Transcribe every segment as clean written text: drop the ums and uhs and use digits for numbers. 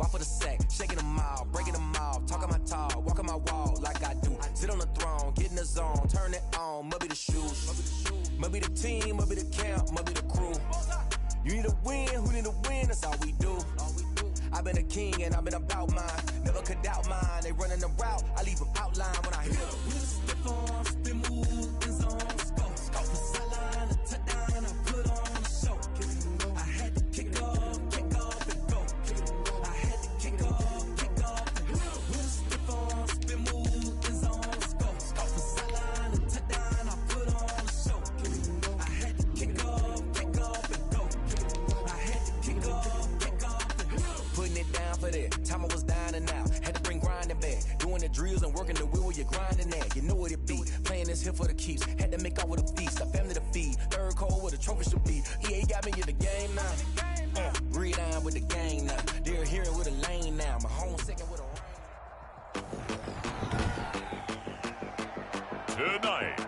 walk for the sack, shaking them all, breaking them off, talking my talk, walking my walk like I do. Sit on the throne, get in the zone, turn it on, must be the shoes, must be the team, must be the camp, must be the crew. You need a win, who need a win, that's all we do. I've been a king and I've been about mine, never could doubt mine. They running the route, I leave them outline when I hear the wheel stiff on, spin move, in zone, scope, the sideline, a touchdown, I put on a show. I had to kick off and go. I had to kick off and go. Wheel stiff on, spin move, in zone, scope, the sideline, a touchdown, I put on a show. I had to kick off and go. I had to kick off and go. Putting it down for that. Time I was dying and out. Had to bring grinding back. Doing the drills and working the wheel where you're grinding at. You know what it be. Playing this here for the keeps. Had to make off with a feast. A family to feed. Third cold where the trophy should be. EA got me in the game now. Breathe on with the gang now. They're hearing with a lane now. My home second with a rain. Tonight,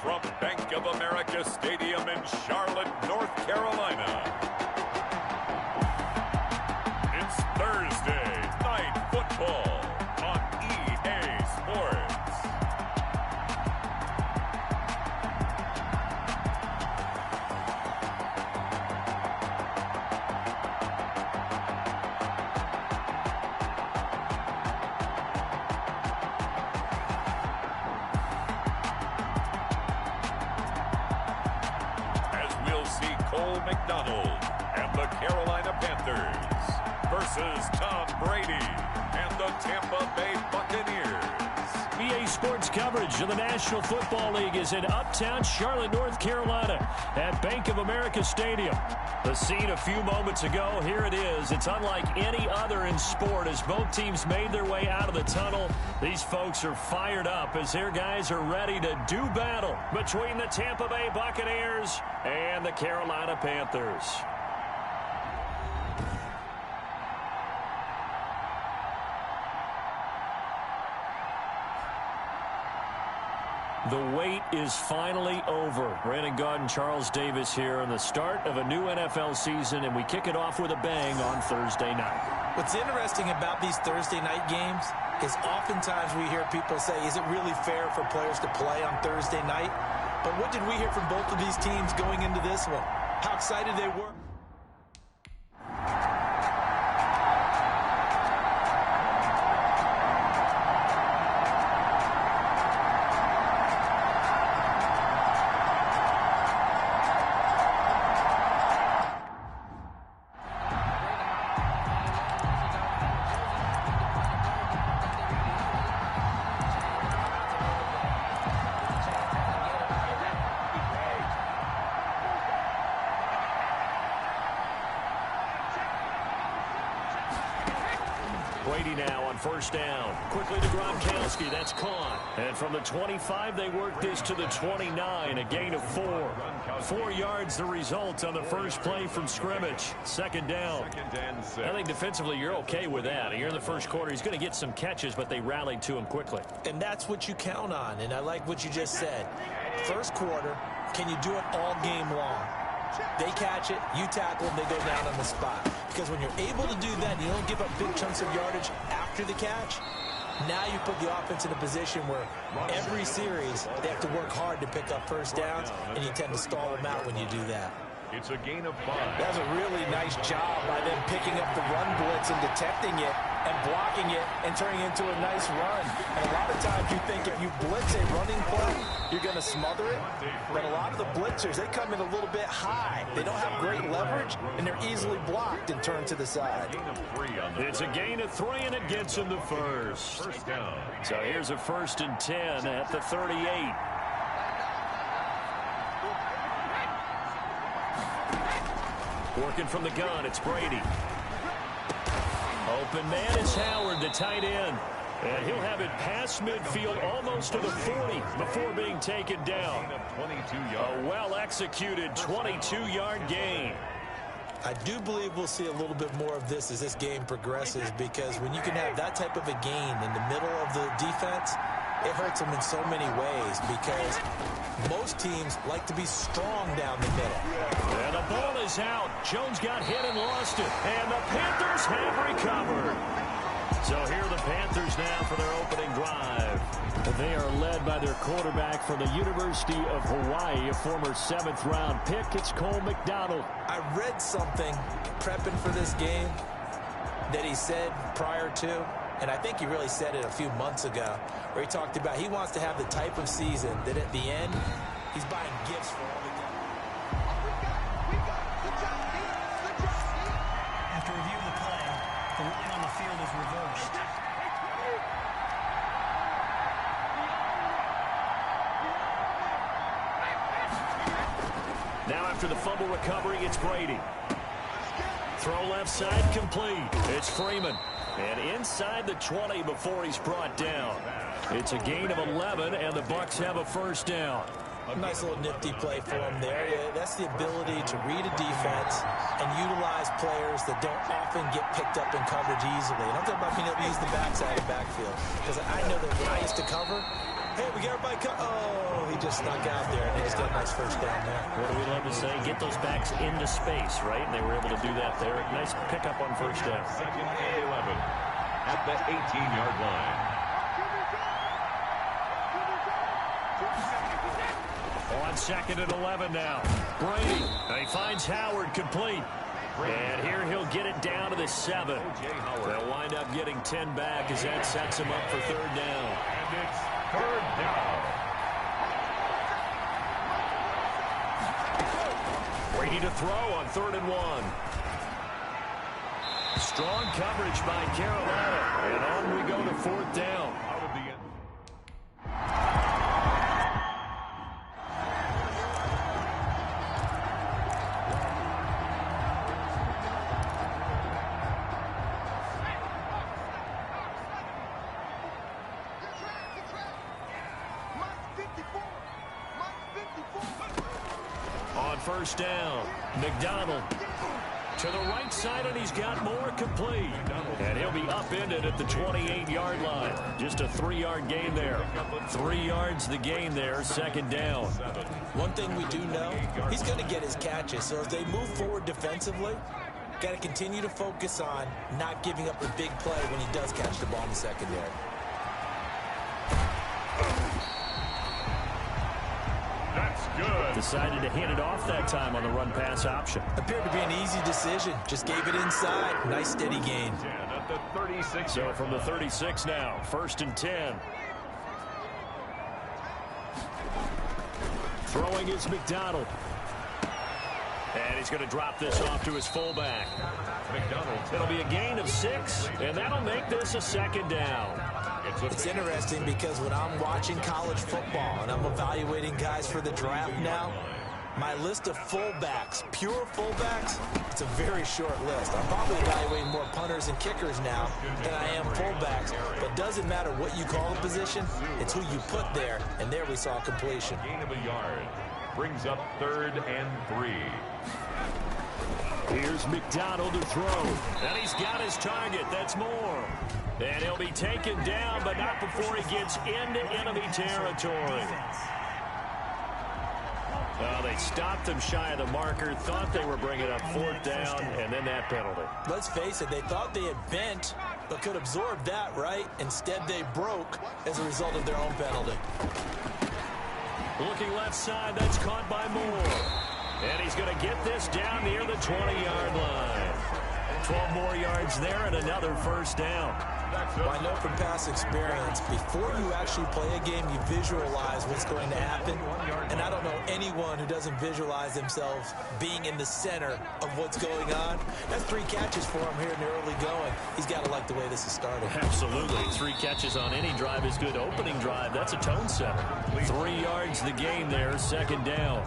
from Bank of America Stadium in Charlotte, North Carolina, it's Thursday Night Football on EA Sports. As we'll see Cole McDonald and the Carolina Panthers versus Tom Brady and the Tampa Bay Buccaneers. EA Sports coverage of the National Football League is in uptown Charlotte, North Carolina at Bank of America Stadium. The scene a few moments ago, here it is. It's unlike any other in sport as both teams made their way out of the tunnel. These folks are fired up as their guys are ready to do battle between the Tampa Bay Buccaneers and the Carolina Panthers. The wait is finally over. Brandon Gaudin, Charles Davis here on the start of a new NFL season, and we kick it off with a bang on Thursday night. What's interesting about these Thursday night games is oftentimes we hear people say, is it really fair for players to play on Thursday night? But what did we hear from both of these teams going into this one? How excited they were. Brady now on first down. Quickly to Gronkowski. That's caught. And from the 25, they work this to the 29. A gain of 4. 4 yards the result on the first play from scrimmage. Second down. I think defensively you're okay with that. Here in the first quarter, he's going to get some catches, but they rallied to him quickly. And that's what you count on. And I like what you just said. First quarter, can you do it all game long? They catch it, you tackle them, they go down on the spot. Because when you're able to do that, and you don't give up big chunks of yardage after the catch, now you put the offense in a position where every series they have to work hard to pick up first downs, and you tend to stall them out when you do that. It's a gain of 5. That was a really nice job by them picking up the run blitz and detecting it and blocking it and turning it into a nice run. And a lot of times you think if you blitz a running play, you're going to smother it. But a lot of the blitzers, they come in a little bit high. They don't have great leverage, and they're easily blocked and turned to the side. It's a gain of 3, and it gets him the first. First down. So here's a 1st and 10 at the 38. Working from the gun, it's Brady. Open man is Howard, the tight end. And he'll have it past midfield almost to the 40 before being taken down. A well-executed 22-yard gain. I do believe we'll see a little bit more of this as this game progresses, because when you can have that type of a gain in the middle of the defense, it hurts them in so many ways, because most teams like to be strong down the middle. And the ball is out. Jones got hit and lost it. And the Panthers have now for their opening drive. They are led by their quarterback from the University of Hawaii, a former 7th-round pick. It's Cole McDonald. I read something prepping for this game that he said prior to, and I think he really said it a few months ago, where he talked about he wants to have the type of season that at the end, he's buying gifts for all the guys. After reviewing the play, the ruling on the field is reversed. Now after the fumble recovery, it's Brady. Throw left side complete. It's Freeman. And inside the 20 before he's brought down. It's a gain of 11, and the Bucs have a first down. A nice little nifty play for him there. That's the ability to read a defense and utilize players that don't often get picked up in coverage easily. And I'm talking about being able to use the backside of the backfield. Because I know that when I used to cover, hey, we got everybody oh, he just snuck out there, and he just got a nice first down there. What do we love to say? Get those backs into space, right? And they were able to do that there. Nice pickup on first down. Second and 11 at the 18-yard line. On second and 11 now. Brady. And he finds Howard complete. And here he'll get it down to the 7. They'll wind up getting 10 back as that sets him up for third down. And it's third down. Brady to throw on 3rd and 1. Strong coverage by Carolina. And on we go to 4th down. Out of the end. On first down, McDonald to the right side, and he's got more complete. And he'll be upended at the 28-yard line. Just a 3-yard gain there. 3 yards the gain there, second down. One thing we do know, he's going to get his catches. So as they move forward defensively, got to continue to focus on not giving up a big play when he does catch the ball in the secondary. That's good. Decided to hand it off that time on the run-pass option. Appeared to be an easy decision. Just gave it inside. Nice steady gain. At the 36. So from the 36 now, 1st and 10. Throwing is McDonald. And he's going to drop this off to his fullback. McDonald. It'll be a gain of 6, and that'll make this a second down. It's interesting because when I'm watching college football and I'm evaluating guys for the draft now, my list of fullbacks, pure fullbacks, it's a very short list. I'm probably evaluating more punters and kickers now than I am fullbacks. But it doesn't matter what you call the position, it's who you put there. And there we saw completion. Gain of a yard. Brings up 3rd and 3. Here's McDonald to throw. And he's got his target. That's Moore. And he'll be taken down, but not before he gets into enemy territory. Well, they stopped him shy of the marker, thought they were bringing up 4th down, and then that penalty. Let's face it, they thought they had bent, but could absorb that, right? Instead, they broke as a result of their own penalty. Looking left side, that's caught by Moore. And he's going to get this down near the 20-yard line. 12 more yards there and another first down. Well, I know from past experience, before you actually play a game, you visualize what's going to happen. And I don't know anyone who doesn't visualize themselves being in the center of what's going on. That's 3 catches for him here in the early going. He's got to like the way this is starting. Absolutely. 3 catches on any drive is good. Opening drive, that's a tone setter. 3 yards the gain there, second down.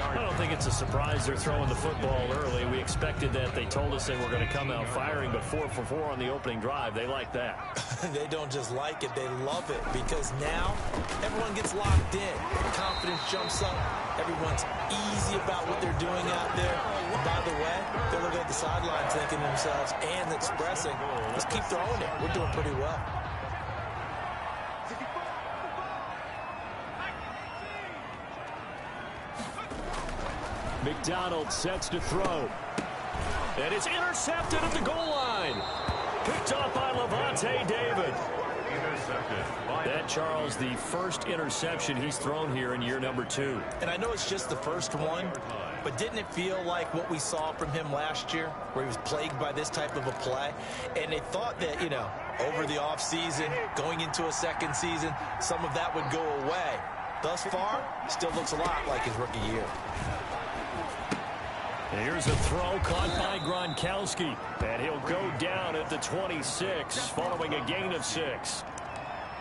I don't think it's a surprise they're throwing the football early. We expected that. They told us they were going to come out firing, but 4 for 4 on the opening drive. They like that. They don't just like it, they love it, because now everyone gets locked in. Confidence jumps up. Everyone's easy about what they're doing out there. And by the way, they're looking at the sidelines thinking to themselves and expressing, let's keep throwing it. We're doing pretty well. McDonald sets to throw. And it's intercepted at the goal line. Picked off by Levante David. That, Charles, the first interception he's thrown here in year number 2. And I know it's just the first one, but didn't it feel like what we saw from him last year, where he was plagued by this type of a play? And they thought that, you know, over the offseason, going into a second season, some of that would go away. Thus far, still looks a lot like his rookie year. Here's a throw caught by Gronkowski, and he'll go down at the 26 following a gain of 6.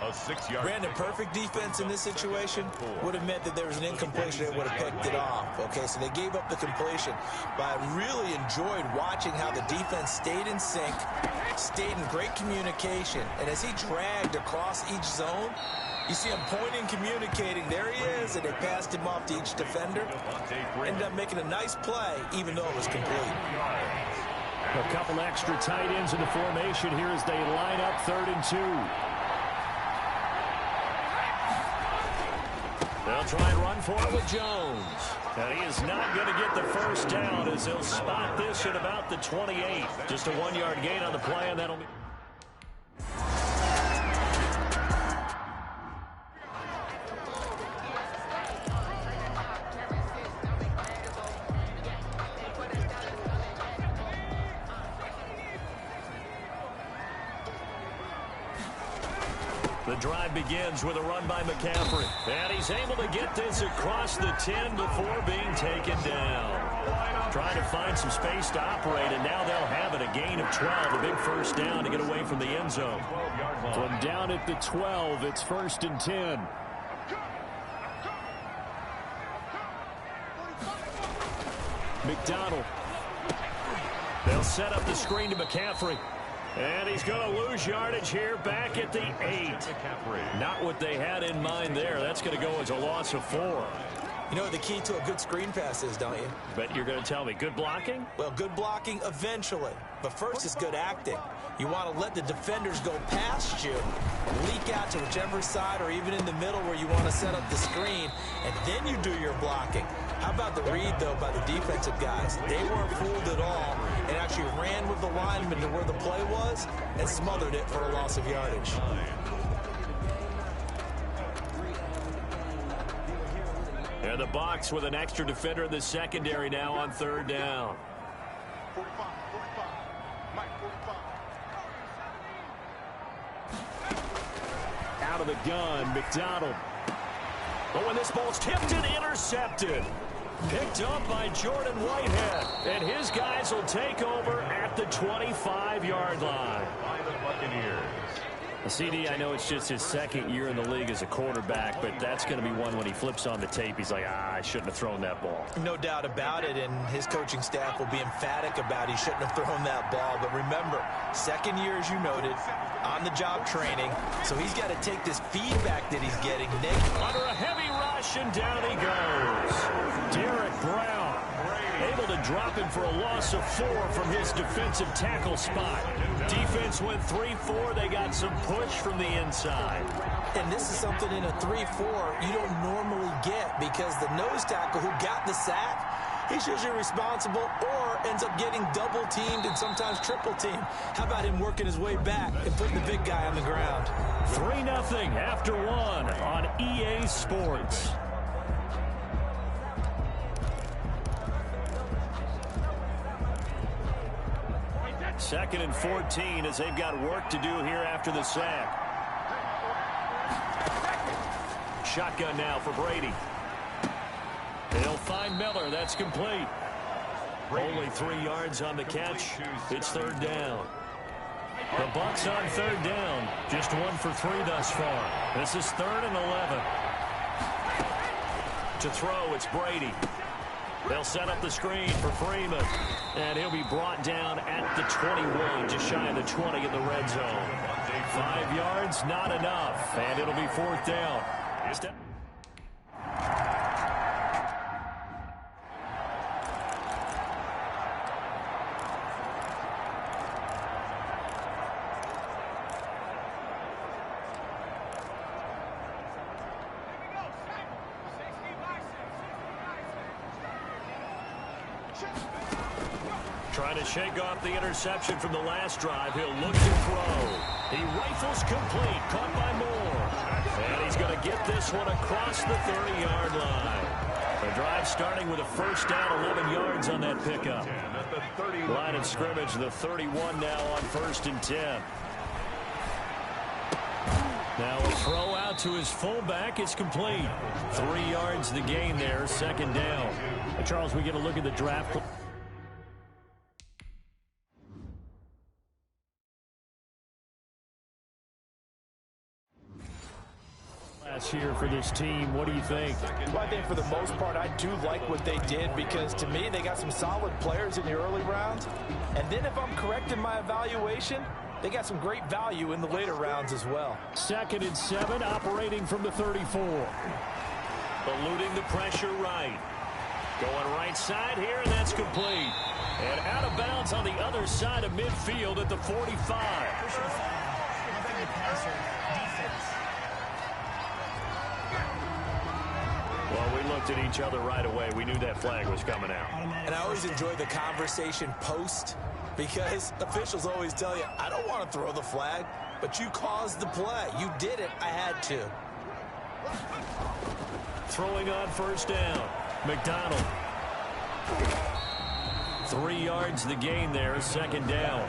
A 6-yard. Brandon, perfect defense in this situation would have meant that there was an incompletion that would have picked it off. Okay, so they gave up the completion, but I really enjoyed watching how the defense stayed in sync, stayed in great communication, and as he dragged across each zone, you see him pointing, communicating. There he is, and they passed him off to each defender. Ended up making a nice play, even though it was complete. A couple extra tight ends in the formation here as they line up 3rd and 2. They'll try and run for it with Jones. And he is not going to get the first down as they'll spot this at about the 28. Just a 1-yard gain on the play, and that'll be... The drive begins with a run by McCaffrey. And he's able to get this across the 10 before being taken down. Trying to find some space to operate, and now they'll have it. A gain of 12, a big first down to get away from the end zone. From down at the 12, it's 1st and 10. McDonald. They'll set up the screen to McCaffrey. And he's going to lose yardage here back at the 8. Not what they had in mind there. That's going to go as a loss of 4. You know what the key to a good screen pass is, don't you? But you're going to tell me good blocking? Well, good blocking eventually. But first is good acting. You want to let the defenders go past you, leak out to whichever side or even in the middle where you want to set up the screen, and then you do your blocking. How about the read, though, by the defensive guys? They weren't fooled at all and actually ran with the lineman to where the play was and smothered it for a loss of yardage. And the Bucs with an extra defender in the secondary now on 3rd down. Out of the gun, McDonald. Oh, and this ball's tipped and intercepted. Picked up by Jordan Whitehead. And his guys will take over at the 25-yard line. By the Buccaneers. CD, I know it's just his 2nd year in the league as a quarterback, but that's going to be one when he flips on the tape. He's like, I shouldn't have thrown that ball. No doubt about it, and his coaching staff will be emphatic about he shouldn't have thrown that ball. But remember, 2nd year, as you noted, on-the-job training, so he's got to take this feedback that he's getting. Nick, under a heavy rush, and down he goes. Derek Brown able to drop him for a loss of 4 from his defensive tackle spot. Defense went 3-4. They got some push from the inside. And this is something in a 3-4 you don't normally get because the nose tackle who got the sack, he's usually responsible or ends up getting double-teamed and sometimes triple-teamed. How about him working his way back and putting the big guy on the ground? 3-0 after 1 on EA Sports. Second and 14 as they've got work to do here after the sack. Shotgun now for Brady. They'll find Miller. That's complete. Only 3 yards on the catch. It's 3rd down. The Bucs on 3rd down. Just 1 for 3 thus far. This is 3rd and 11. To throw, it's Brady. They'll set up the screen for Freeman. And he'll be brought down at the 21, just shy of the 20 in the red zone. 5 yards, not enough. And it'll be 4th down. Trying to shake off the interception from the last drive. He'll look to throw. He rifles complete. Caught by Moore. And he's going to get this one across the 30-yard line. The drive starting with a first down, 11 yards on that pickup. Line of scrimmage, the 31 now on 1st and 10. Now a throw out to his fullback. It's complete. 3 yards the gain there, 2nd down. Charles, we get a look at the draft. Here for this team. What do you think? Well, I think for the most part, I do like what they did because to me, they got some solid players in the early rounds. And then if I'm correct in my evaluation, they got some great value in the later rounds as well. 2nd and 7, operating from the 34. Eluding the pressure right. Going right side here, and that's complete. And out of bounds on the other side of midfield at the 45. Well, we looked at each other right away. We knew that flag was coming out. And I always enjoy the conversation post because officials always tell you, I don't want to throw the flag, but you caused the play. You did it. I had to. Throwing on 1st down. McDonald. 3 yards the gain there, 2nd down.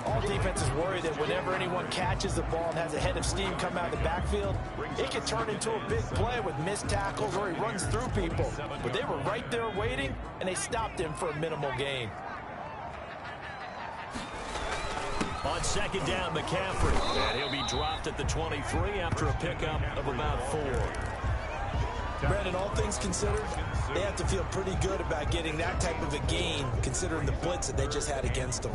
All defenses worry that whenever anyone catches the ball and has a head of steam come out of the backfield, it can turn into a big play with missed tackles or he runs through people. But they were right there waiting, and they stopped him for a minimal gain. On 2nd down, McCaffrey. And he'll be dropped at the 23 after a pickup of about 4. Brandon, all things considered, they have to feel pretty good about getting that type of a gain considering the blitz that they just had against them.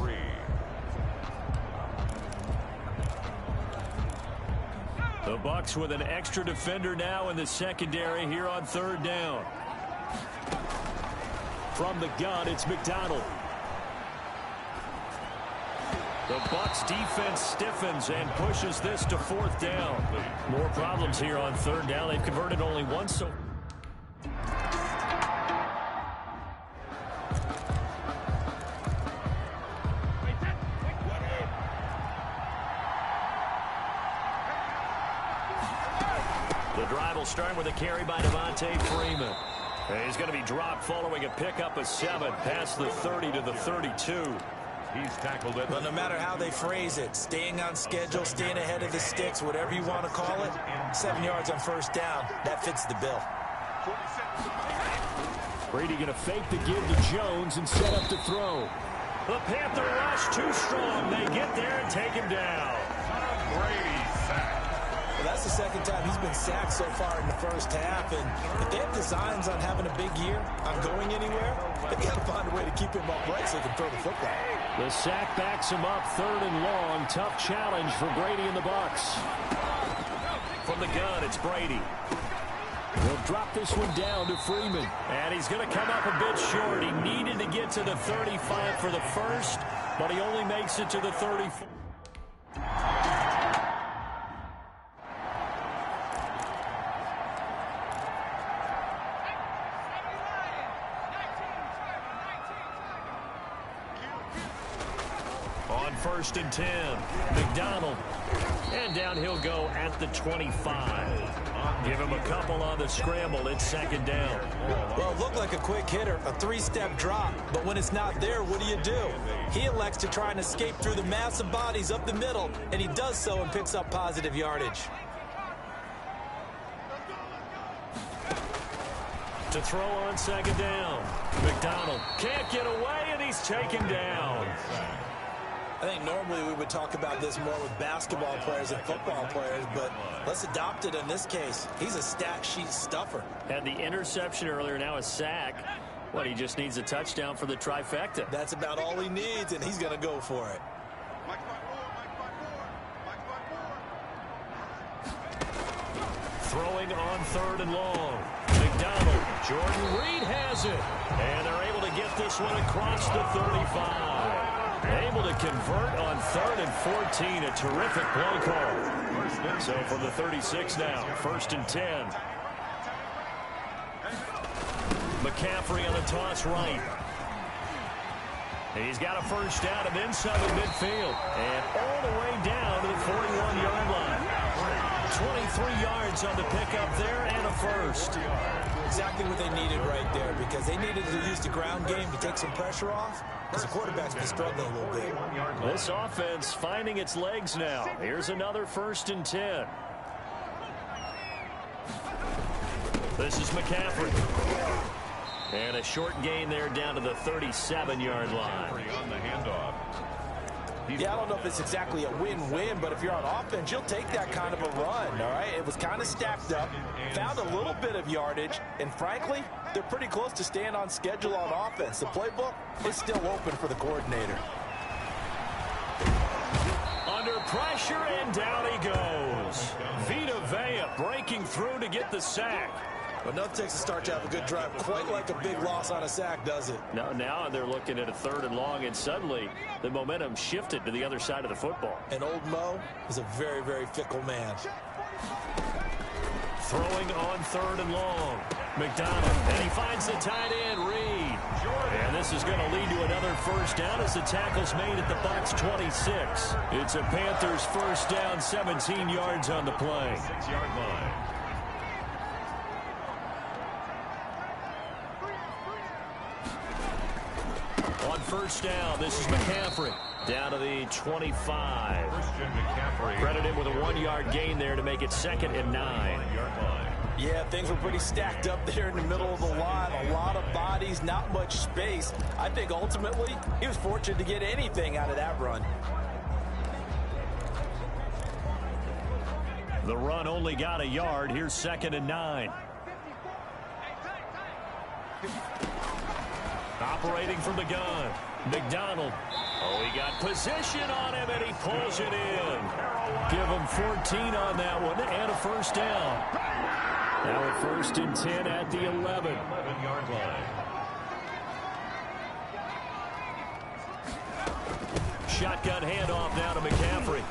The Bucs with an extra defender now in the secondary here on 3rd down. From the gun, it's McDonald. The Bucs defense stiffens and pushes this to 4th down. More problems here on 3rd down. They've converted only once so. The drive will start with a carry by Devontae Freeman. And he's going to be dropped following a pickup of 7 past the 30 to the 32. He's tackled it. But no matter how they phrase it, staying on schedule, staying ahead of the sticks, whatever you want to call it, 7 yards on 1st down, that fits the bill. Brady going to fake the give to Jones and set up to throw. The Panther rush too strong. They get there and take him down. Tom Brady sacked. Well, that's the 2nd time he's been sacked so far in the 1st half. And if they have designs on having a big year, on going anywhere, they've got to find a way to keep him upright so he can throw the football. The sack backs him up, 3rd and long. Tough challenge for Brady and the Bucs. From the gun, it's Brady. He'll drop this one down to Freeman. And he's going to come up a bit short. He needed to get to the 35 for the first, but he only makes it to the 34. On 1st and 10, McDonald. And down he'll go at the 25. Give him a couple on the scramble. It's 2nd down. Well, it looked like a quick hitter, a 3-step drop. But when it's not there, what do? He elects to try and escape through the massive bodies up the middle, and he does so and picks up positive yardage. To throw on 2nd down. McDonald can't get away, and he's taken down. I think normally we would talk about this more with basketball players and football players, but let's adopt it in this case. He's a stat sheet stuffer. Had the interception earlier, now a sack. What, he just needs a touchdown for the trifecta. That's about all he needs, and he's going to go for it. Throwing on 3rd and long. McDonald. Jordan Reed has it. And they're able to get this one across the 35. Able to convert on 3rd and 14. A terrific play call. So from the 36 now, 1st and 10. McCaffrey on the toss right. He's got a first down and then some in midfield. And all the way down to the 41-yard line. 23 yards on the pickup there and a first. Exactly what they needed right there, because they needed to use the ground game to take some pressure off, because the quarterback's been struggling a little bit. This offense finding its legs now. Here's another 1st and 10. This is McCaffrey. And a short gain there down to the 37-yard line. On the handoff. Yeah, I don't know if it's exactly a win-win, but if you're on offense, you'll take that kind of a run, all right? It was kind of stacked up, found a little bit of yardage, and frankly, they're pretty close to staying on schedule on offense. The playbook is still open for the coordinator. Under pressure, and down he goes. Vita Vea breaking through to get the sack. But enough takes a start to have a good drive, quite like a big loss on a sack, does it? Now they're looking at a 3rd and long, and suddenly the momentum shifted to the other side of the football. And old Mo is a very, very fickle man. Throwing on 3rd and long. McDonald, and he finds the tight end, Reed. And this is going to lead to another first down as the tackle's made at the Bucs 26. It's a Panthers first down, 17 yards on the play. 6-yard line. On first down, this is McCaffrey. Down to the 25. Credit him with a 1-yard gain there to make it 2nd and 9. Yeah, things were pretty stacked up there in the middle of the line. A lot of bodies, not much space. I think ultimately he was fortunate to get anything out of that run. The run only got a yard. Here's 2nd and 9. Operating from the gun. McDonald. Oh, he got position on him, and he pulls it in. Give him 14 on that one, and a first down. Now a 1st and 10 at the 11-yard line. Shotgun handoff now to McCaffrey.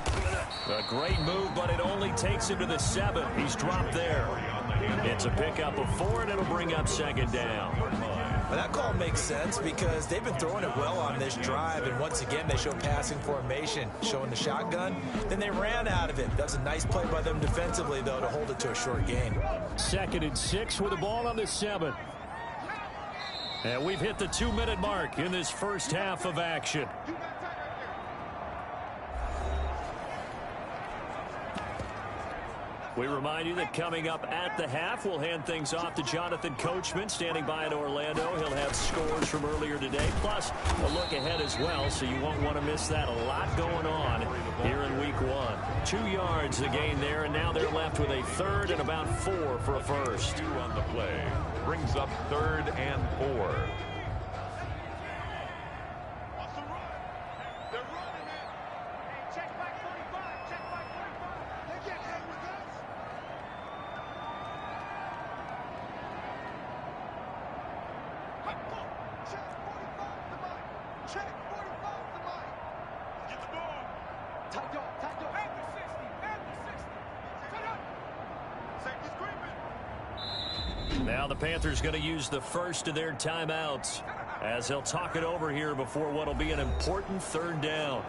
A great move, but it only takes him to the 7. He's dropped there. It's a pickup of 4, and it'll bring up 2nd down. Well, that call makes sense because they've been throwing it well on this drive, and once again they show passing formation, showing the shotgun. Then they ran out of it. That was a nice play by them defensively, though, to hold it to a short gain. 2nd and 6 with the ball on the 7. And we've hit the 2-minute mark in this first half of action. We remind you that coming up at the half, we'll hand things off to Jonathan Coachman, standing by in Orlando. He'll have scores from earlier today, plus a look ahead as well, so you won't want to miss that. A lot going on here in Week 1. 2 yards the gain there, and now they're left with a 3rd and about 4 for a first. 2 on the play. Brings up 3rd and 4. Now the Panthers going to use the first of their timeouts as they'll talk it over here before what will be an important 3rd down.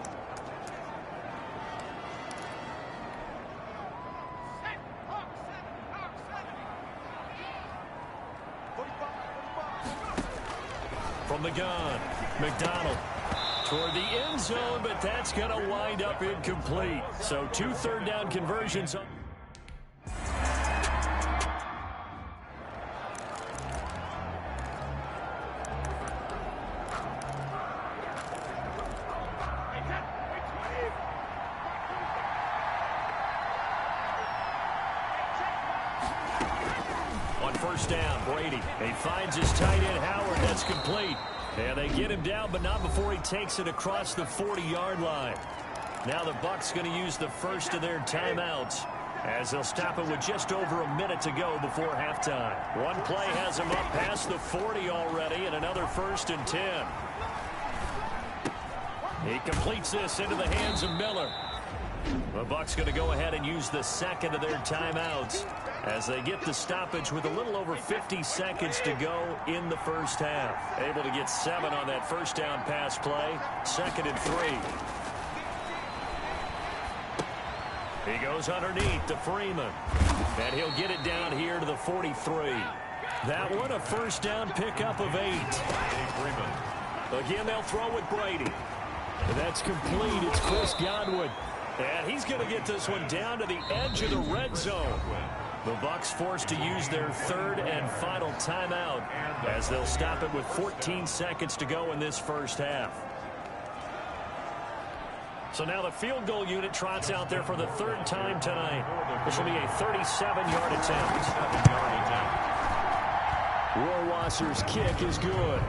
From the gun, McDonald toward the end zone, but that's going to wind up incomplete. So 2 3rd down conversions. On first down, Brady. He finds his tight end, Howard. That's complete. And they get him down, but not before he takes it across the 40-yard line. Now the Bucs going to use the first of their timeouts as they'll stop it with just over a minute to go before halftime. One play has him up past the 40 already, and another 1st and 10. He completes this into the hands of Miller. The Bucs going to go ahead and use the 2nd of their timeouts as they get the stoppage with a little over 50 seconds to go in the first half. Able to get 7 on that first down pass play. 2nd and 3. He goes underneath to Freeman. And he'll get it down here to the 43. That one a first down pickup of 8. Again, they'll throw with Brady. That's complete. It's Chris Godwin. And he's going to get this one down to the edge of the red zone. The Bucs forced to use their 3rd and final timeout as they'll stop it with 14 seconds to go in this first half. So now the field goal unit trots out there for the 3rd time tonight. This will be a 37-yard attempt. Rohrwasser's kick is good.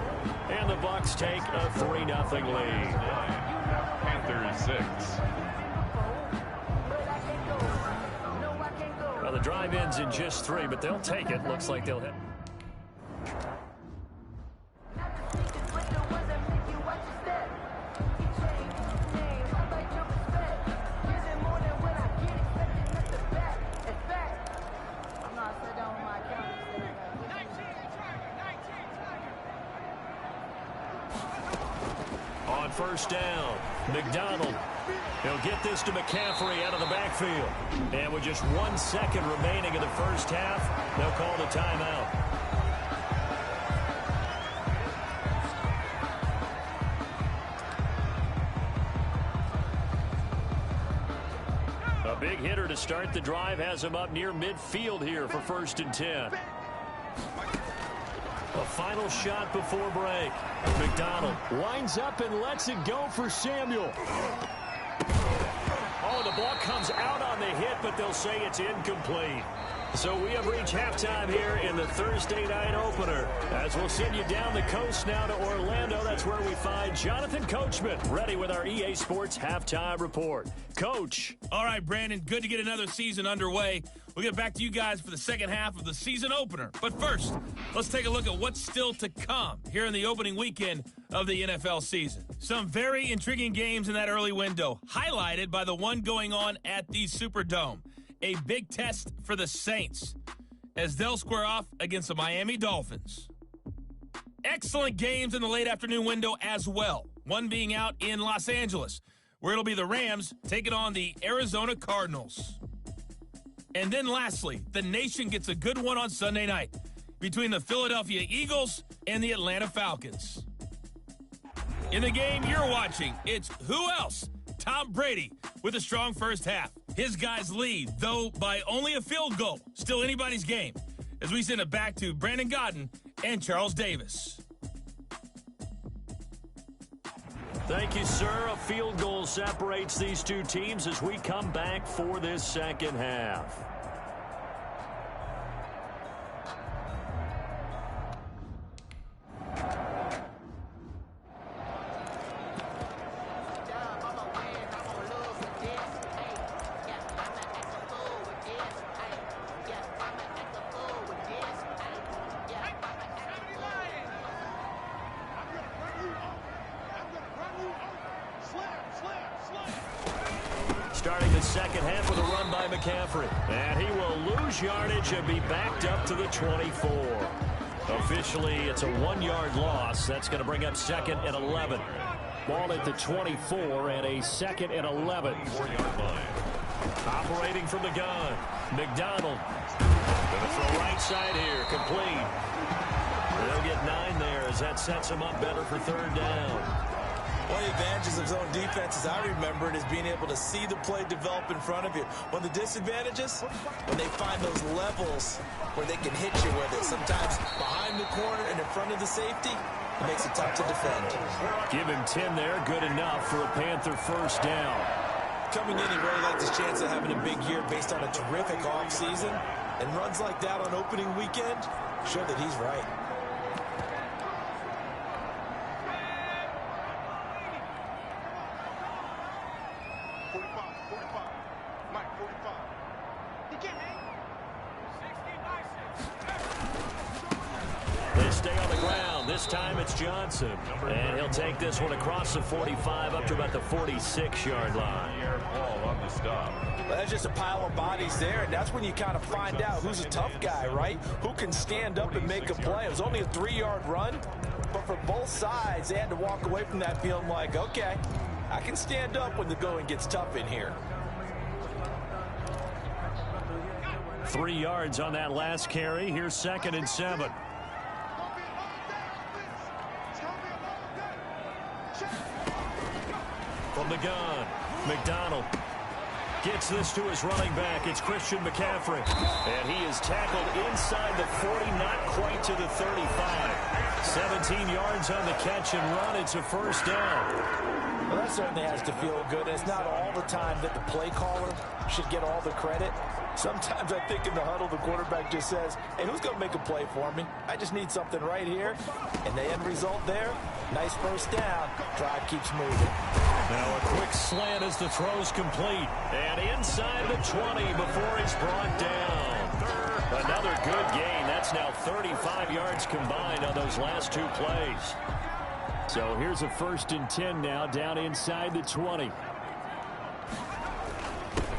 And the Bucs take a 3-0 lead. Panthers 6. Well, the drive ends in just 3, but they'll take it. Looks like they'll hit. On first down, McDonald. He'll get this to McCaffrey out of the backfield. And with just 1 second remaining in the first half, they'll call the timeout. A big hitter to start the drive has him up near midfield here for 1st and 10. A final shot before break. McDonald winds up and lets it go for Samuel. Oh, the ball comes out on the hit, but they'll say it's incomplete. So we have reached halftime here in the Thursday night opener. As we'll send you down the coast now to Orlando, that's where we find Jonathan Coachman, ready with our EA Sports Halftime Report. Coach. All right, Brandon, good to get another season underway. We'll get back to you guys for the second half of the season opener. But first, let's take a look at what's still to come here in the opening weekend of the NFL season. Some very intriguing games in that early window, highlighted by the one going on at the Superdome. A big test for the Saints as they'll square off against the Miami Dolphins. Excellent games in the late afternoon window as well. One being out in Los Angeles, where it'll be the Rams taking on the Arizona Cardinals. And then lastly, the nation gets a good one on Sunday night between the Philadelphia Eagles and the Atlanta Falcons. In the game you're watching, it's who else? Tom Brady with a strong first half. His guys lead, though by only a field goal. Still anybody's game. As we send it back to Brandon Godden and Charles Davis. Thank you, sir. A field goal separates these two teams as we come back for this second half. Starting the second half with a run by McCaffrey. And he will lose yardage and be backed up to the 24. Officially, it's a 1-yard loss. That's going to bring up 2nd and 11. Ball at the 24 and a 2nd and 11. 4-yard line. Operating from the gun. McDonald. Going to throw right side here. Complete. They'll get 9 there as that sets him up better for 3rd down. One of the advantages of zone defense, as I remember it, is being able to see the play develop in front of you. One of the disadvantages, when they find those levels where they can hit you with it. Sometimes behind the corner and in front of the safety, it makes it tough to defend. Give him 10 there. Good enough for a Panther first down. Coming in, he really liked his chance of having a big year based on a terrific offseason. And runs like that on opening weekend show that he's right. They stay on the ground. This time it's Johnson. And he'll take this one across the 45 up to about the 46-yard line. Ball on the stop. Well, that's just a pile of bodies there, and that's when you kind of find out who's a tough guy, right? Who can stand up and make a play. It was only a 3-yard run, but for both sides, they had to walk away from that feeling like, okay, I can stand up when the going gets tough in here. 3 yards on that last carry. Here's 2nd and 7. From the gun, McDonald gets this to his running back. It's Christian McCaffrey. And he is tackled inside the 40, not quite to the 35. 17 yards on the catch and run. It's a first down. Well, that certainly has to feel good. It's not all the time that the play caller should get all the credit. Sometimes I think in the huddle, the quarterback just says, hey, who's going to make a play for me? I just need something right here. And the end result there, nice first down. Drive keeps moving. Now a quick slant as the throw's complete. And inside the 20 before he's brought down. Another good gain. That's now 35 yards combined on those last 2 plays. So here's a 1st and 10 now, down inside the 20.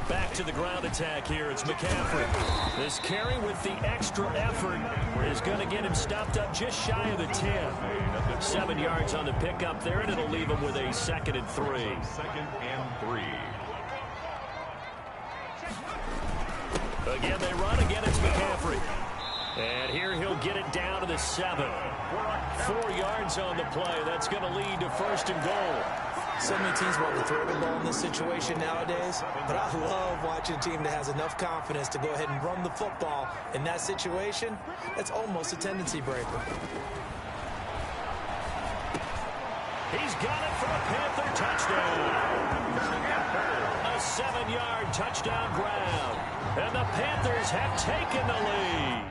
Back to the ground attack here. It's McCaffrey. This carry with the extra effort is going to get him stopped up just shy of the 10. 7 yards on the pickup there, and it'll leave him with a 2nd and 3. 2nd and 3. Again, they run. Again, it's McCaffrey. And here he'll get it down to the 7. 4 yards on the play. That's going to lead to 1st and goal. So many teams want to throw the ball in this situation nowadays, but I love watching a team that has enough confidence to go ahead and run the football. In that situation, that's almost a tendency breaker. He's got it for a Panther touchdown. A 7-yard touchdown grab. And the Panthers have taken the lead.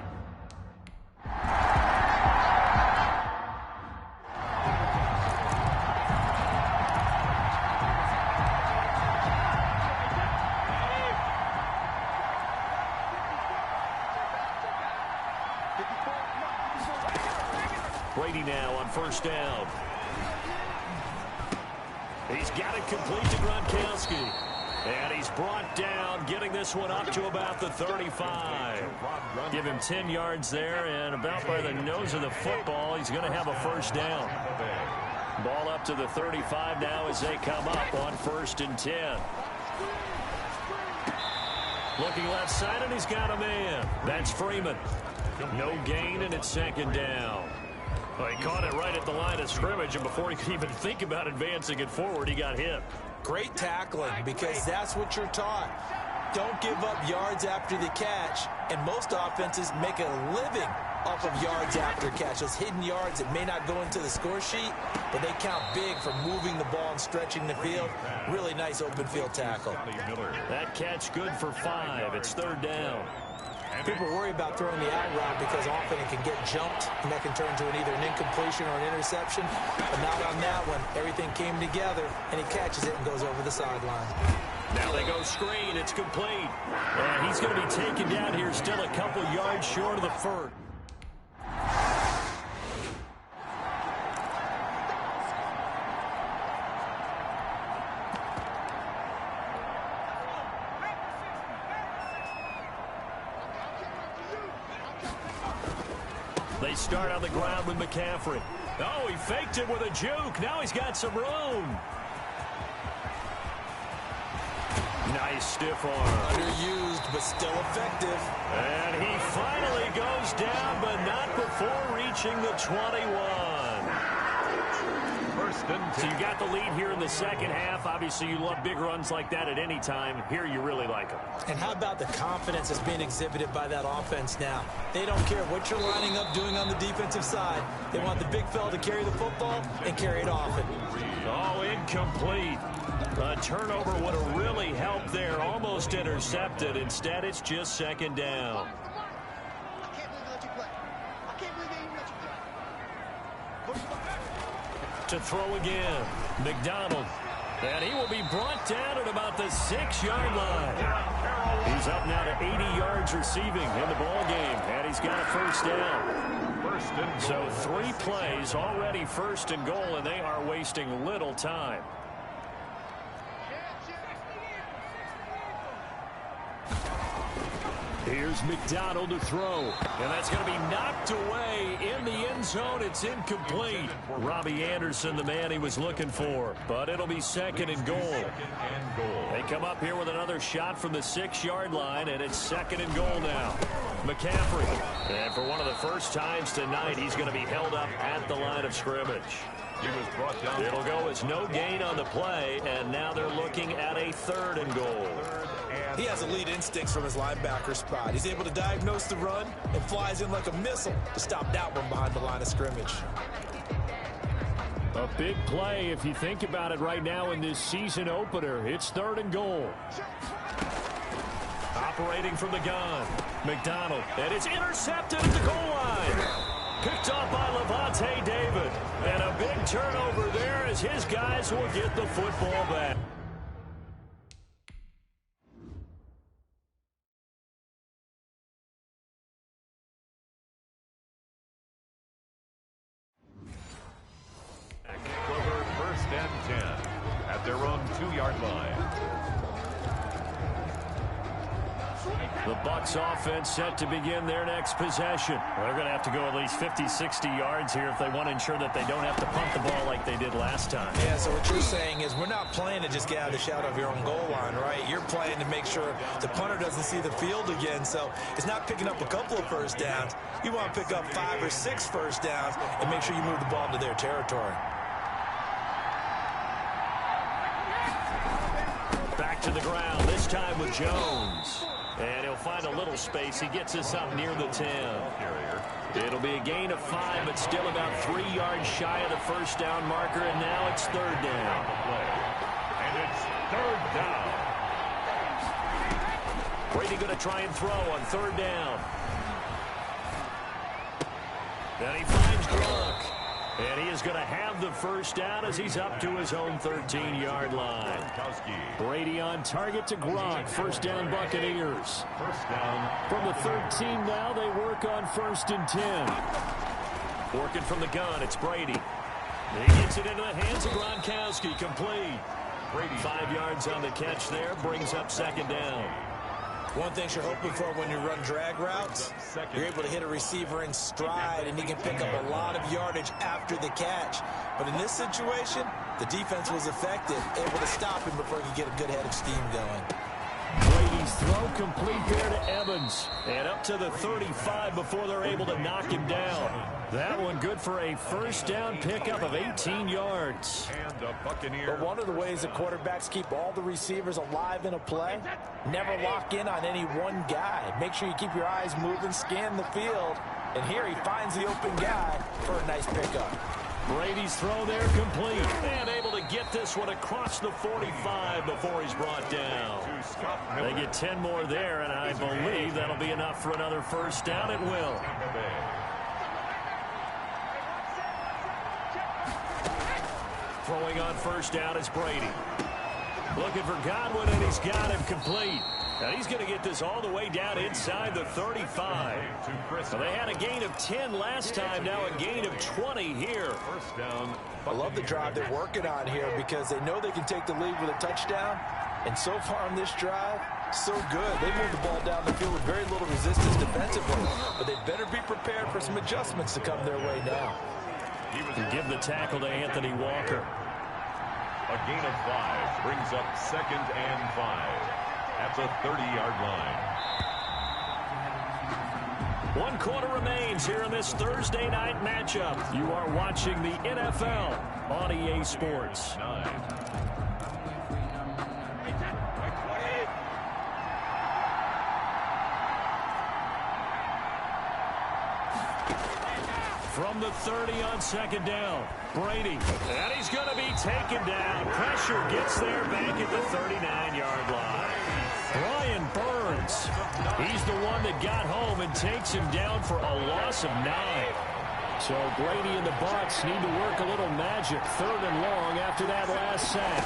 Brady now on 1st down. He's got it complete to Gronkowski. And he's brought down, getting this one up to about the 35. Give him 10 yards there, and about by the nose of the football, he's going to have a 1st down. Ball up to the 35 now as they come up on 1st and 10. Looking left side, and he's got a man. That's Freeman. No gain, and it's 2nd down. Well, he caught it right at the line of scrimmage, and before he could even think about advancing it forward, he got hit. Great tackling, because that's what you're taught. Don't give up yards after the catch, and most offenses make a living off of yards after catch. Those hidden yards that may not go into the score sheet, but they count big for moving the ball and stretching the field. Really nice open field tackle. That catch good for 5. It's 3rd down. People worry about throwing the out route because often it can get jumped, and that can turn to either an incompletion or an interception. But not on that one. Everything came together, and he catches it and goes over the sideline. Now they go screen. It's complete. And he's going to be taken down here, still a couple yards short of the 1st. They start on the ground with McCaffrey. Oh, he faked it with a juke. Now he's got some room. Nice stiff arm. Underused, but still effective. And he finally goes down, but not before reaching the 21. So you got the lead here in the 2nd half. Obviously, you love big runs like that at any time. Here, you really like them. And how about the confidence that's being exhibited by that offense now? They don't care what you're lining up doing on the defensive side. They want the big fella to carry the football and carry it often. Oh, incomplete. A turnover would have really helped there. Almost intercepted. Instead, it's just 2nd down. To throw again. McDonald And he will be brought down at about the 6-yard line. He's up now to 80 yards receiving in the ball game, and he's got a first down. So 3 plays already first and goal, and they are wasting little time. Here's McDonald to throw. And that's going to be knocked away in the end zone. It's incomplete. Robbie Anderson, the man he was looking for. But it'll be second and goal. They come up here with another shot from the 6-yard line, and it's second and goal now. McCaffrey. And for one of the first times tonight, he's going to be held up at the line of scrimmage. It'll go as no gain on the play, and now they're looking at a third and goal. He has elite instincts from his linebacker spot. He's able to diagnose the run and flies in like a missile to stop that one behind the line of scrimmage. A big play if you think about it right now in this season opener. It's third and goal. Operating from the gun, McDonald, and it's intercepted at the goal line. Picked off by Levante David. And a big turnover there as his guys will get the football back. First and 10 at their own 2-yard line. The Bucs offense set to begin their next possession. Well, they're going to have to go at least 50, 60 yards here if they want to ensure that they don't have to punt the ball like they did last time. Yeah, so what you're saying is we're not playing to just get out of the shadow of your own goal line, right? You're playing to make sure the punter doesn't see the field again. So it's not picking up a couple of first downs. You want to pick up 5 or 6 first downs and make sure you move the ball into their territory. Back to the ground, this time with Jones. And he'll find a little space. He gets us up near the 10. It'll be a gain of 5, but still about 3 yards shy of the first down marker, and now it's third down. And it's third down. Brady going to try and throw on third down. Then he finds Gronk. And he is going to have the first down as he's up to his own 13-yard line. Brady on target to Gronk. First down, Buccaneers. First down. From the 13 now, they work on first and 10. Working from the gun, it's Brady. He gets it into the hands of Gronkowski. Complete. Brady. 5 yards on the catch there. Brings up second down. One thing you're hoping for when you run drag routes, you're able to hit a receiver in stride, and he can pick up a lot of yardage after the catch. But in this situation, the defense was effective, able to stop him before he could get a good head of steam going. Brady's throw complete there to Evans. And up to the 35 before they're able to knock him down. That one good for a first down pickup of 18 yards. And the Buccaneers. But one of the ways the quarterbacks keep all the receivers alive in a play, never lock in on any one guy. Make sure you keep your eyes moving, scan the field. And here he finds the open guy for a nice pickup. Brady's throw there complete. And able to get this one across the 45 before he's brought down. They get 10 more there, and I believe that'll be enough for another first down. It will. Throwing on first down is Brady. Looking for Godwin, and he's got him complete. And he's going to get this all the way down inside the 35. So they had a gain of 10 last time, now a gain of 20 here. First down. I love the drive they're working on here because they know they can take the lead with a touchdown. And so far on this drive, so good. They moved the ball down the field with very little resistance defensively. But they better be prepared for some adjustments to come their way now. And give the tackle to Anthony Walker. A gain of 5 brings up second and 5 at the 30-yard line. 1 quarter remains here in this Thursday night matchup. You are watching the NFL on EA Sports. 9. From the 30 on second down, Brady. And he's going to be taken down. Pressure gets there back at the 39-yard line. Brian Burns. He's the one that got home and takes him down for a loss of 9. So Brady and the Bucs need to work a little magic. Third and long after that last sack.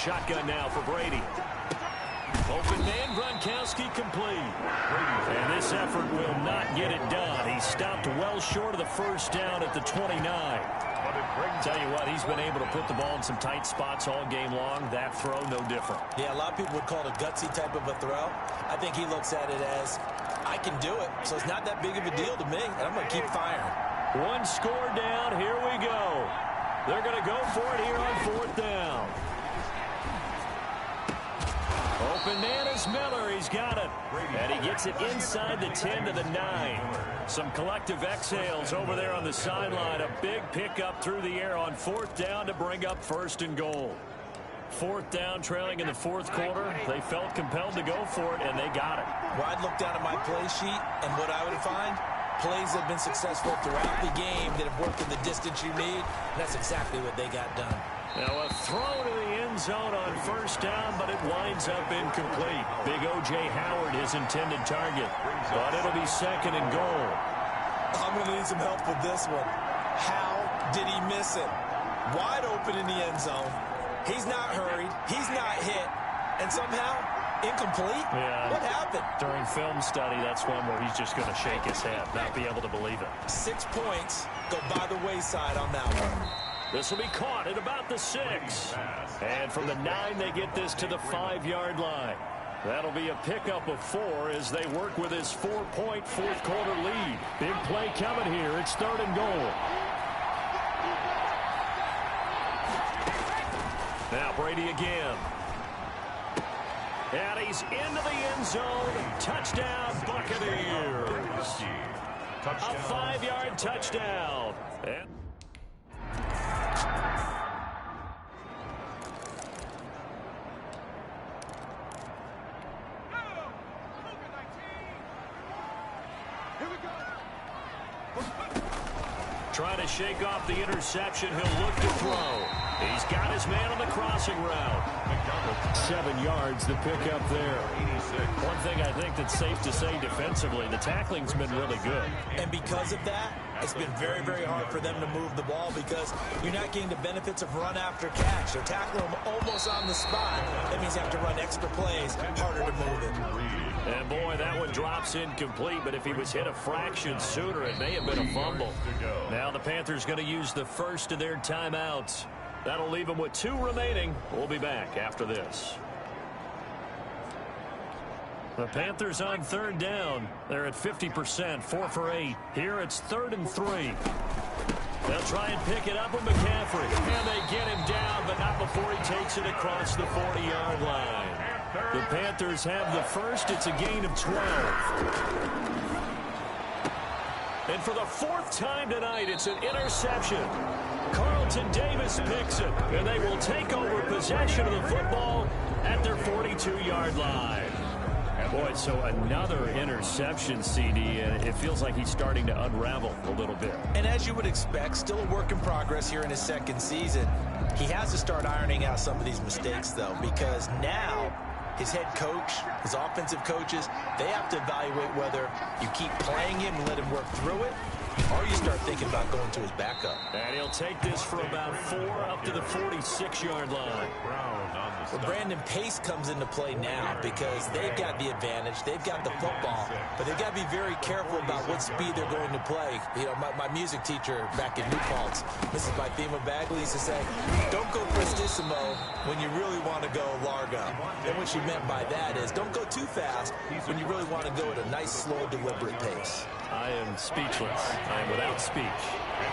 shotgun now for Brady. Open man, Gronkowski complete. And this effort will not get it done. He stopped well short of the first down at the 29. Tell you what, he's been able to put the ball in some tight spots all game long. That throw, no different. Yeah, a lot of people would call it a gutsy type of a throw. I think he looks at it as, I can do it, so it's not that big of a deal to me, and I'm going to keep firing. One score down. Here we go. They're going to go for it here on fourth down. Open man is Miller. He's got it. And he gets it inside the 10 to the 9. Some collective exhales over there on the sideline. A big pickup through the air on fourth down to bring up first and goal. Fourth down, trailing in the fourth quarter. They felt compelled to go for it, and they got it. Well, I'd look down at my play sheet, and what I would find, plays that have been successful throughout the game that have worked in the distance you need, and that's exactly what they got done. Now a throw to the end zone on first down, but it winds up incomplete. Big O.J. Howard, his intended target. But it'll be second and goal. I'm going to need some help with this one. How did he miss it? Wide open in the end zone. He's not hurried. He's not hit. And somehow, incomplete? Yeah. What happened? During film study, that's one where he's just going to shake his head, not be able to believe it. 6 points go by the wayside on that one. This will be caught at about the 6. And from the 9, they get this to the 5-yard line. That'll be a pickup of 4 as they work with his 4-point fourth quarter lead. Big play coming here. It's third and goal. Now Brady again. And he's into the end zone. Touchdown, Buccaneers. A 5-yard touchdown. And trying to shake off the interception. He'll look to throw. He's got his man on the crossing route. 7 yards, the pickup there. One thing I think that's safe to say defensively, the tackling's been really good. And because of that, it's been very, very hard for them to move the ball because you're not getting the benefits of run after catch. They're tackling him almost on the spot. That means you have to run extra plays, harder to move it. And boy, that one drops incomplete, but if he was hit a fraction sooner, it may have been a fumble. Now the Panthers going to use the first of their timeouts. That'll leave them with 2 remaining. We'll be back after this. The Panthers on third down. They're at 50%, 4 for 8. Here it's 3rd and 3. They'll try and pick it up with McCaffrey. And they get him down, but not before he takes it across the 40-yard line. The Panthers have the first. It's a gain of 12. And for the 4th time tonight, it's an interception. Carlton Davis picks it, and they will take over possession of the football at their 42-yard line. Boy, so another interception, CD, and it feels like he's starting to unravel a little bit. And as you would expect, still a work in progress here in his 2nd season. He has to start ironing out some of these mistakes, though, because now his head coach, his offensive coaches, they have to evaluate whether you keep playing him and let him work through it, or you start thinking about going to his backup. And he'll take this for about 4 up to the 46-yard line. Well, Brandon, pace comes into play now because they've got the advantage. They've got the football, but they've got to be very careful about what speed they're going to play. You know, my music teacher back in New Paltz, Mrs. Bythema Bagley, used to say, don't go prestissimo when you really want to go largo. And what she meant by that is don't go too fast when you really want to go at a nice, slow, deliberate pace. I am speechless. I am without speech.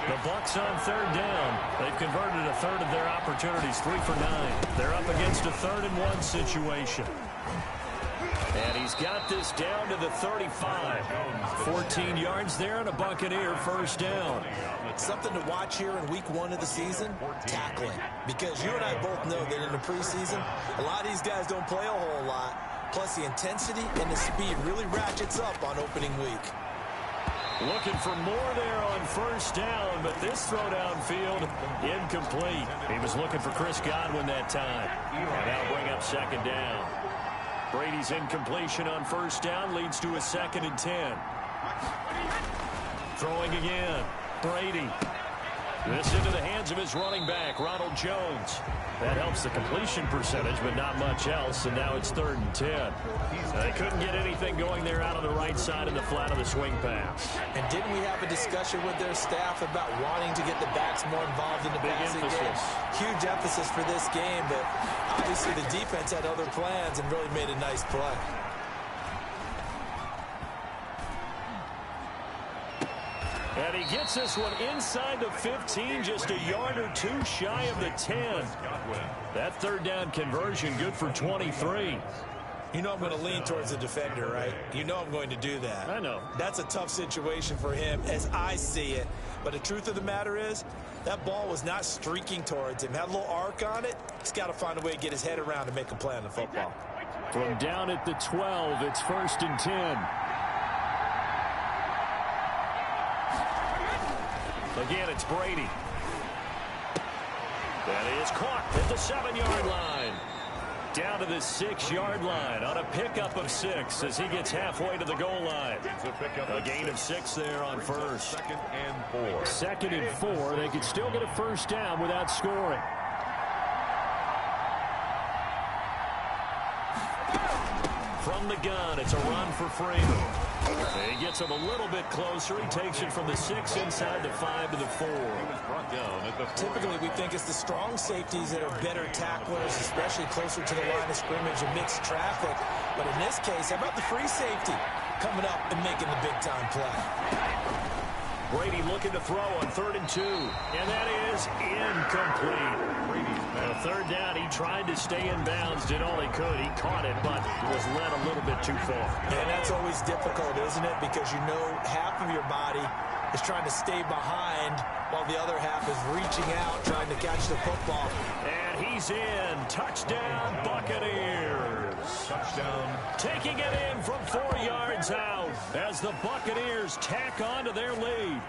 The Bucs on third down. They've converted a third of their opportunities, 3 for 9. They're up against a 3rd and 1 situation. And he's got this down to the 35. 14 yards there and a Buccaneer first down. Something to watch here in week 1 of the season, tackling. Because you and I both know that in the preseason, a lot of these guys don't play a whole lot. Plus the intensity and the speed really ratchets up on opening week. Looking for more there on first down, but this throw downfield incomplete. He was looking for Chris Godwin that time. And that'll bring up 2nd down. Brady's incompletion on first down leads to a 2nd and 10. Throwing again. Brady. This into the hands of his running back, Ronald Jones. That helps the completion percentage, but not much else, and now it's 3rd and 10. They couldn't get anything going there out on the right side in the flat of the swing pass. And didn't we have a discussion with their staff about wanting to get the backs more involved in the passing game? Huge emphasis for this game, but obviously the defense had other plans and really made a nice play. And he gets this one inside the 15, just a yard or two shy of the 10. That 3rd down conversion good for 23. You know I'm going to lean towards the defender, right? You know I'm going to do that. I know. That's a tough situation for him as I see it. But the truth of the matter is, that ball was not streaking towards him. Had a little arc on it. He's got to find a way to get his head around and make a play on the football. From down at the 12, it's 1st and 10. Again, it's Brady. That is caught at the 7-yard line. Down to the 6-yard line on a pickup of 6 as he gets halfway to the goal line. A gain of 6 there on first. 2nd and 4. 2nd and 4. They could still get a first down without scoring. From the gun, it's a run for Freeman. He gets him a little bit closer. He takes it from the 6 inside the 5 to the 4. He was brought down at the 4. Typically, we think it's the strong safeties that are better tacklers, especially closer to the line of scrimmage and mixed traffic. But in this case, how about the free safety coming up and making the big-time play? Brady looking to throw on 3rd and 2. And that is incomplete. On 3rd down, he tried to stay in bounds, did all he could. He caught it, but was led a little bit too far. And that's always difficult, isn't it? Because you know half of your body is trying to stay behind while the other half is reaching out, trying to catch the football. And he's in. Touchdown, Buccaneers. Touchdown. Taking it in from 4 yards out as the Buccaneers tack on to their lead.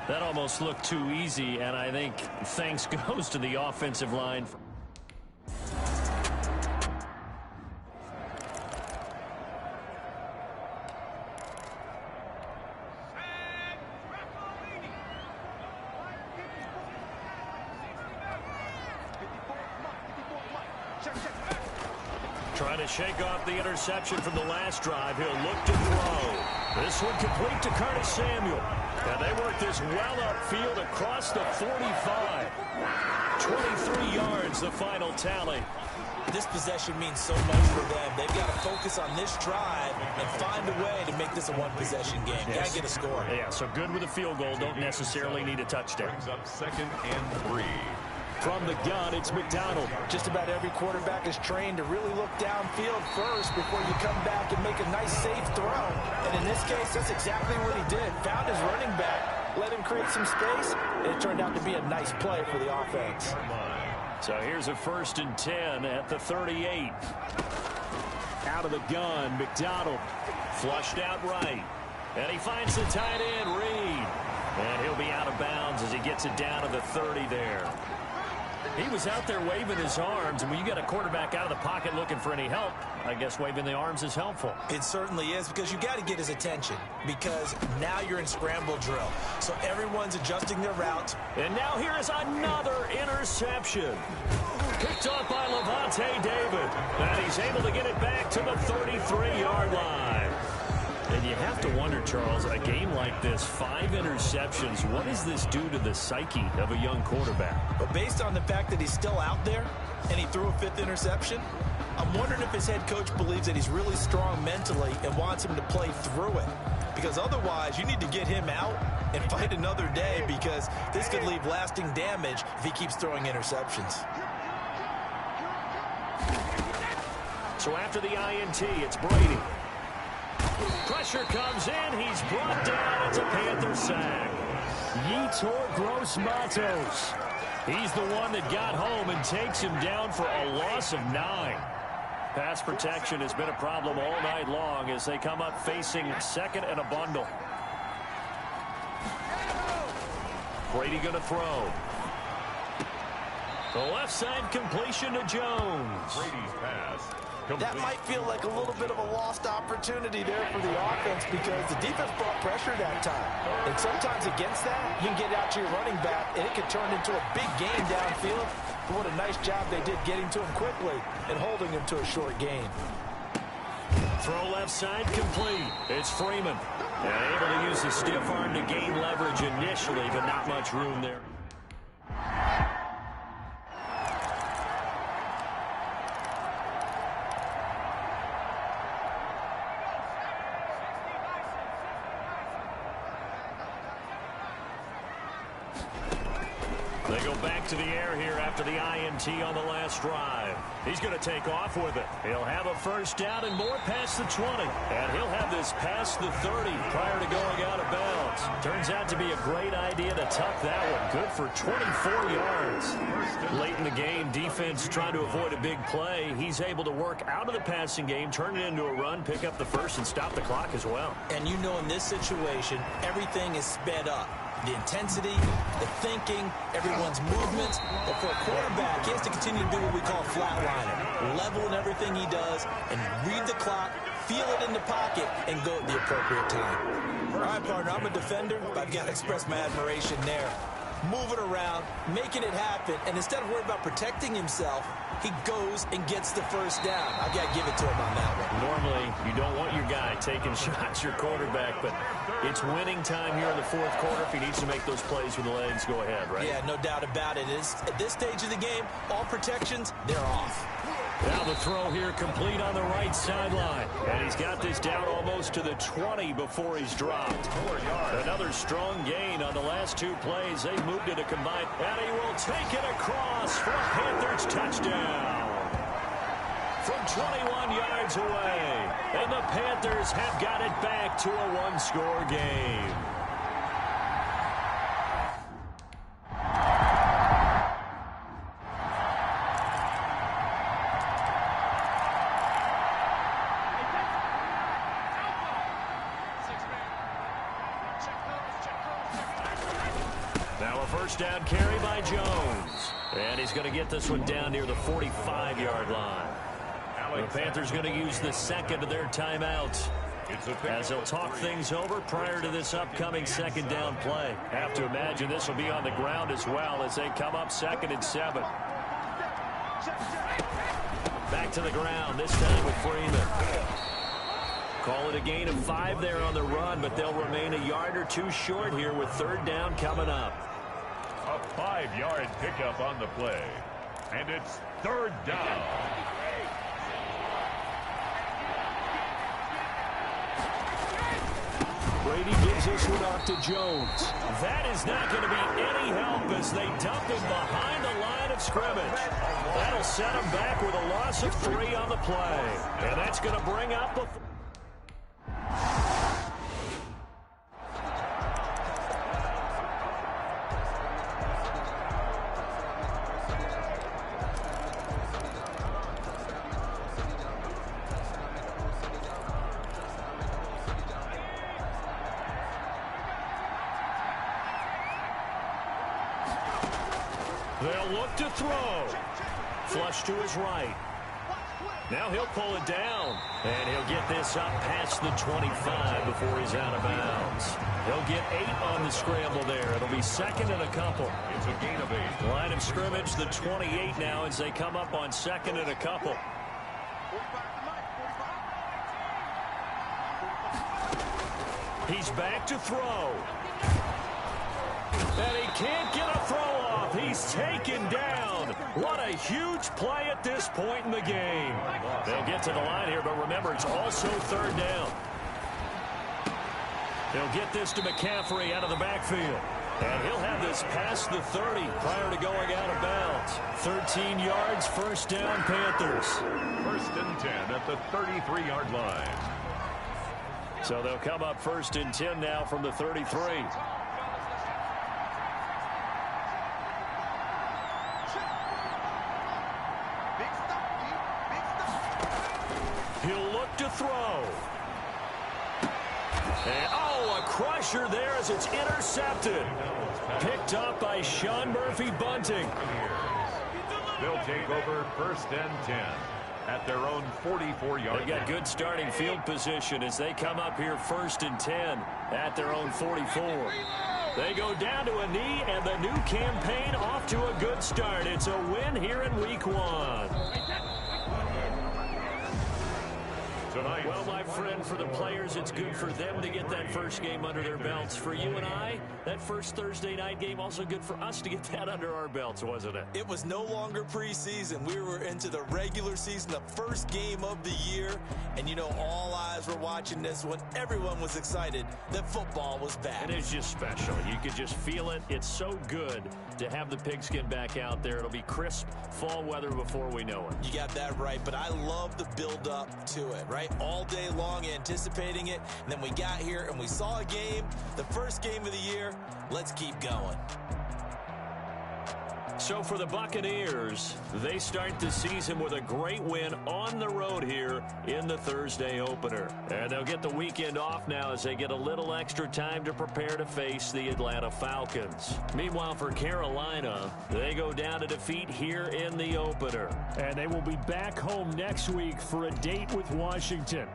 That almost looked too easy, and I think thanks goes to the offensive line. Trying to shake off the interception from the last drive. He'll look to throw. This one complete to Curtis Samuel. And they work this well upfield across the 45. 23 yards, the final tally. This possession means so much for them. They've got to focus on this drive and find a way to make this a one-possession game. Yes. Got to get a score. Yeah, so good with a field goal. Don't necessarily need a touchdown. Brings up 2nd and 3. From the gun, it's McDonald. Just about every quarterback is trained to really look downfield first before you come back and make a nice, safe throw. And in this case, that's exactly what he did. Found his running back, let him create some space, and it turned out to be a nice play for the offense. So here's a 1st and 10 at the 38. Out of the gun, McDonald. Flushed out right. And he finds the tight end, Reed. And he'll be out of bounds as he gets it down to the 30 there. He was out there waving his arms, and when you got a quarterback out of the pocket looking for any help, I guess waving the arms is helpful. It certainly is, because you got to get his attention, because now you're in scramble drill. So everyone's adjusting their routes. And now here is another interception. Picked off by Levante David. And he's able to get it back to the 33-yard line. And you have to wonder, Charles, a game like this, 5 interceptions, what does this do to the psyche of a young quarterback? But based on the fact that he's still out there and he threw a 5th interception, I'm wondering if his head coach believes that he's really strong mentally and wants him to play through it. Because otherwise, you need to get him out and fight another day, because this could leave lasting damage if he keeps throwing interceptions. So after the INT, it's Brady. Pressure comes in. He's brought down. It's a Panther sack. Yetur Gross-Matos. He's the one that got home and takes him down for a loss of 9. Pass protection has been a problem all night long as they come up facing 2nd and a bundle. Brady going to throw. The left side completion to Jones. Brady's pass. That might feel like a little bit of a lost opportunity there for the offense because the defense brought pressure that time. And sometimes against that, you can get out to your running back, and it can turn into a big game downfield. But what a nice job they did getting to him quickly and holding him to a short game. Throw left side complete. It's Freeman. And able to use his stiff arm to gain leverage initially, but not much room there. They go back to the air here after the INT on the last drive. He's going to take off with it. He'll have a first down and more past the 20. And he'll have this past the 30 prior to going out of bounds. Turns out to be a great idea to tuck that one. Good for 24 yards. Late in the game, defense trying to avoid a big play. He's able to work out of the passing game, turn it into a run, pick up the first, and stop the clock as well. And you know in this situation, everything is sped up. The intensity, the thinking, everyone's movements. But for a quarterback, he has to continue to be what we call a flatliner. Level in everything he does and read the clock, feel it in the pocket, and go at the appropriate time. All right, partner, I'm a defender, but I've got to express my admiration there. Moving around, making it happen, and instead of worrying about protecting himself, he goes and gets the first down. I've got to give it to him on that one. Normally, you don't want your guy taking shots, your quarterback, but it's winning time here in the fourth quarter. If he needs to make those plays with the legs, go ahead, right? Yeah, no doubt about it. At this stage of the game, all protections, they're off. Now the throw here complete on the right sideline. And he's got this down almost to the 20 before he's dropped. Another strong gain on the last two plays. They moved it a combined. And he will take it across for a Panthers touchdown. From 21 yards away. And the Panthers have got it back to a one-score game. First down carry by Jones. And he's going to get this one down near the 45-yard line. The Panthers going to use the second of their timeouts as they'll talk things over prior to this upcoming second down play. Have to imagine this will be on the ground as well as they come up 2nd and 7. Back to the ground, this time with Freeman. Call it a gain of 5 there on the run, but they'll remain a yard or two short here with third down coming up. A 5-yard pickup on the play. And it's third down. Brady gives this one off to Jones. That is not going to be any help as they dump him behind the line of scrimmage. That'll set him back with a loss of 3 on the play. And that's going to bring up the... They'll look to throw. Flush to his right. Now he'll pull it down. And he'll get this up past the 25 before he's out of bounds. He'll get 8 on the scramble there. It'll be 2nd and a couple. It's a gain of 8. Line of scrimmage, the 28 now as they come up on 2nd and a couple. He's back to throw. And he can't get a throw off. He's taken down. What a huge play at this point in the game. They'll get to the line here, but remember, it's also third down. They'll get this to McCaffrey out of the backfield. And he'll have this past the 30 prior to going out of bounds. 13 yards, first down, Panthers. 1st and 10 at the 33-yard line. So they'll come up 1st and 10 now from the 33. He'll look to throw. And, oh, a crusher there as it's intercepted. Picked up by Sean Murphy-Bunting. They'll take over 1st and 10 at their own 44-yard line. They've got good starting field position as they come up here 1st and 10 at their own 44. They go down to a knee, and the new campaign off to a good start. It's a win here in Week 1. Tonight. Well, my friend, for the players, it's good for them to get that first game under their belts. For you and I, that first Thursday night game, also good for us to get that under our belts, wasn't it? It was no longer preseason. We were into the regular season, the first game of the year. And, you know, all eyes were watching this when everyone was excited that football was back. And it's just special. You could just feel it. It's so good to have the pigskin back out there. It'll be crisp fall weather before we know it. You got that right, but I love the build-up to it, right? All day long anticipating it, and then we got here and we saw a game, the first game of the year. Let's keep going. So for the Buccaneers, they start the season with a great win on the road here in the Thursday opener. And they'll get the weekend off now as they get a little extra time to prepare to face the Atlanta Falcons. Meanwhile, for Carolina, they go down to defeat here in the opener. And they will be back home next week for a date with Washington.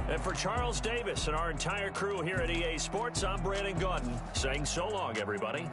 And for Charles Davis and our entire crew here at EA Sports, I'm Brandon Gaudin saying so long, everybody.